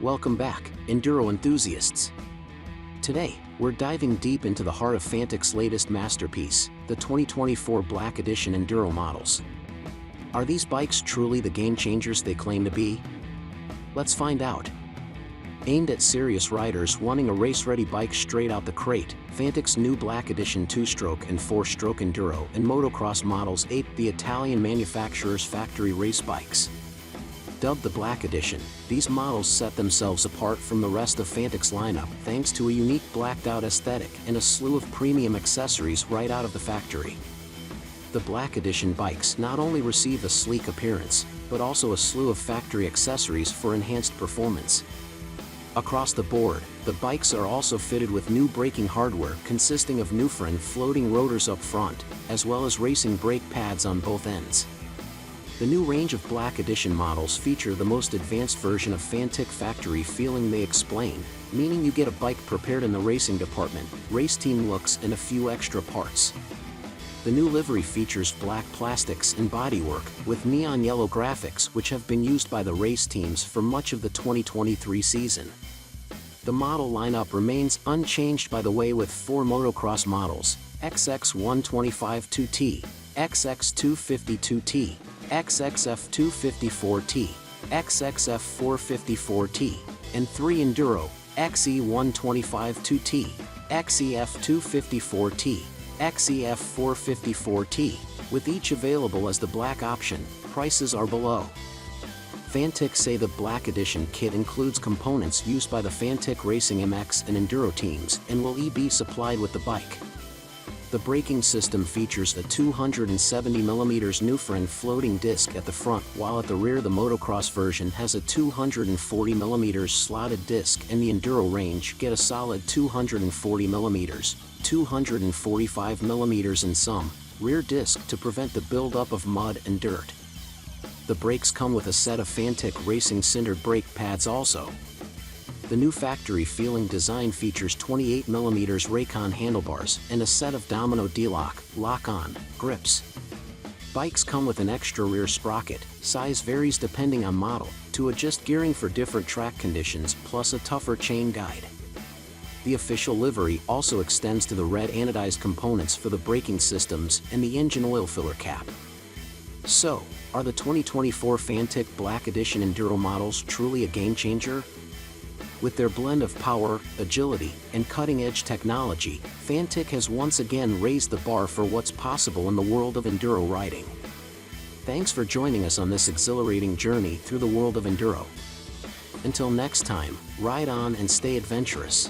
Welcome back, Enduro enthusiasts. Today, we're diving deep into the heart of Fantic's latest masterpiece, the 2024 Black Edition Enduro models. Are these bikes truly the game changers they claim to be? Let's find out. Aimed at serious riders wanting a race-ready bike straight out the crate, Fantic's new Black Edition 2-stroke and 4-stroke Enduro and motocross models ape the Italian manufacturer's factory race bikes. Dubbed the Black Edition, these models set themselves apart from the rest of Fantic's lineup thanks to a unique blacked-out aesthetic and a slew of premium accessories right out of the factory. The Black Edition bikes not only receive a sleek appearance, but also a slew of factory accessories for enhanced performance. Across the board, the bikes are also fitted with new braking hardware consisting of Newfren floating rotors up front, as well as racing brake pads on both ends. The new range of Black Edition models feature the most advanced version of Fantic factory feeling they explain, meaning you get a bike prepared in the racing department, race team looks and a few extra parts. The new livery features black plastics and bodywork, with neon yellow graphics which have been used by the race teams for much of the 2023 season. The model lineup remains unchanged by the way with 4 motocross models, XX125-2T, XX252T, XXF254T, XXF454T, and 3 Enduro, XE125-2T, XEF254T, XEF454T, with each available as the black option. Prices are below. Fantic say the Black Edition kit includes components used by the Fantic Racing MX and Enduro teams and will be supplied with the bike. The braking system features a 270mm Newfren floating disc at the front, while at the rear the motocross version has a 240mm slotted disc, and the Enduro range get a solid 240mm, 245mm in some, rear disc to prevent the buildup of mud and dirt. The brakes come with a set of Fantic Racing cindered brake pads also. The new factory feeling design features 28mm Raycon handlebars and a set of Domino D-lock, lock-on, grips. Bikes come with an extra rear sprocket, size varies depending on model, to adjust gearing for different track conditions, plus a tougher chain guide. The official livery also extends to the red anodized components for the braking systems and the engine oil filler cap. So, are the 2024 Fantic Black Edition Enduro models truly a game changer? With their blend of power, agility, and cutting-edge technology, Fantic has once again raised the bar for what's possible in the world of Enduro riding. Thanks for joining us on this exhilarating journey through the world of Enduro. Until next time, ride on and stay adventurous.